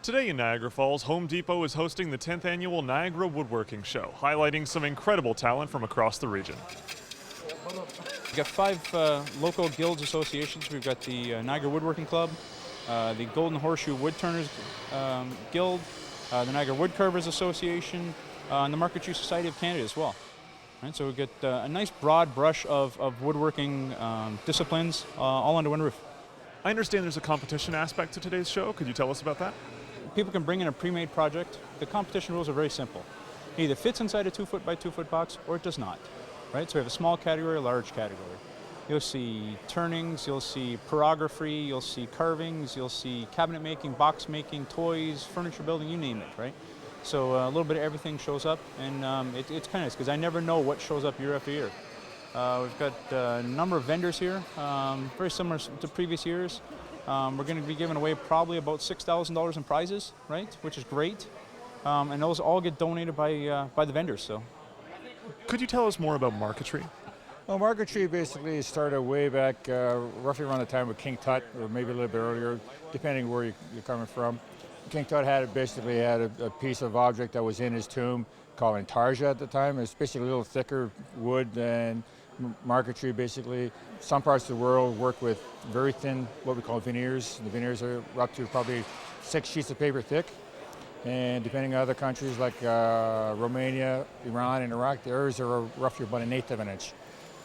Today in Niagara Falls, Home Depot is hosting the 10th annual Niagara Woodworking Show, highlighting some incredible talent from across the region. We've got five local guilds associations. We've got the Niagara Woodworking Club, the Golden Horseshoe Woodturners Guild, the Niagara Woodcarvers Association, and the Market Tree Society of Canada as well. Right, so we've got a nice broad brush of woodworking disciplines all under one roof. I understand there's a competition aspect to today's show. Could you tell us about that? People can bring in a pre-made project. The competition rules are very simple. It either fits inside a 2-foot by 2-foot box or it does not. Right? So we have a small category, a large category. You'll see turnings, you'll see pyrography, you'll see carvings, you'll see cabinet making, box making, toys, furniture building, you name it, right? So a little bit of everything shows up, and it's kind of nice because I never know what shows up year after year. We've got a number of vendors here, very similar to previous years. We're going to be giving away probably about $6,000 in prizes, right? Which is great, and those all get donated by the vendors. So, could you tell us more about Market Tree? Well, Market Tree basically started way back, roughly around the time of King Tut, or maybe a little bit earlier, depending where you're coming from. King Tut basically had a piece of object that was in his tomb called intarsia at the time. It's basically a little thicker wood than Market Tree. Basically, some parts of the world work with very thin, what we call veneers. The veneers are up to probably 6 sheets of paper thick. And depending on other countries like Romania, Iran, and Iraq, theirs are roughly about 1/8 of an inch.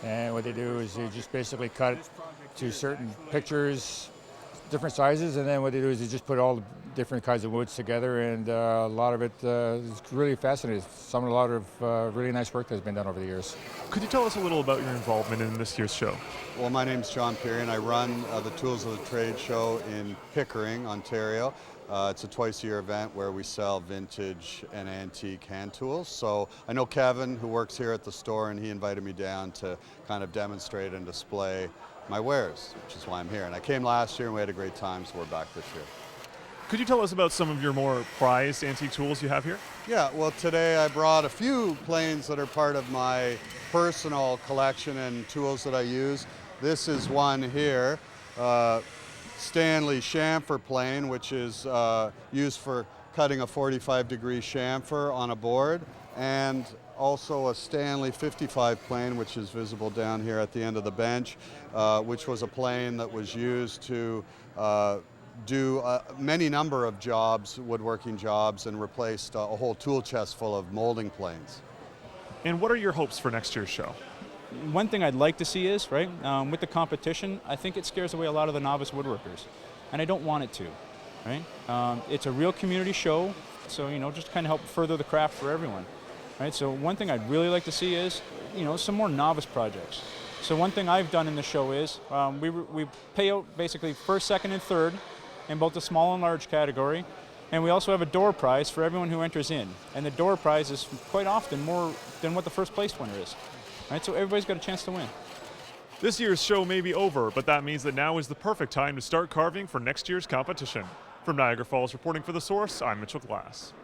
And what they do is they just basically cut it to certain pictures, different sizes, and then what they do is they just put all the different kinds of woods together, and a lot of it is really fascinating. A lot of really nice work that's been done over the years. Could you tell us a little about your involvement in this year's show? Well, my name's John Peary, and I run the Tools of the Trade show in Pickering, Ontario. It's a twice-a-year event where we sell vintage and antique hand tools. So I know Kevin, who works here at the store, and he invited me down to kind of demonstrate and display my wares, which is why I'm here. And I came last year and we had a great time, so we're back this year. Could you tell us about some of your more prized antique tools you have here? Yeah, well, today I brought a few planes that are part of my personal collection and tools that I use. This is one here, Stanley chamfer plane, which is used for cutting a 45-degree chamfer on a board, and also a Stanley 55 plane, which is visible down here at the end of the bench, which was a plane that was used to do many number of jobs, woodworking jobs, and replaced a whole tool chest full of molding planes. And what are your hopes for next year's show? one thing I'd like to see is, right, with the competition, I think it scares away a lot of the novice woodworkers, and I don't want it to, right? It's a real community show, so, just kind of help further the craft for everyone, right? So one thing I'd really like to see is, some more novice projects. So one thing I've done in the show is we pay out basically first, second, and third in both the small and large category. And we also have a door prize for everyone who enters in. And the door prize is quite often more than what the first place winner is. Right? So everybody's got a chance to win. This year's show may be over, but that means that now is the perfect time to start carving for next year's competition. From Niagara Falls, reporting for The Source, I'm Mitchell Glass.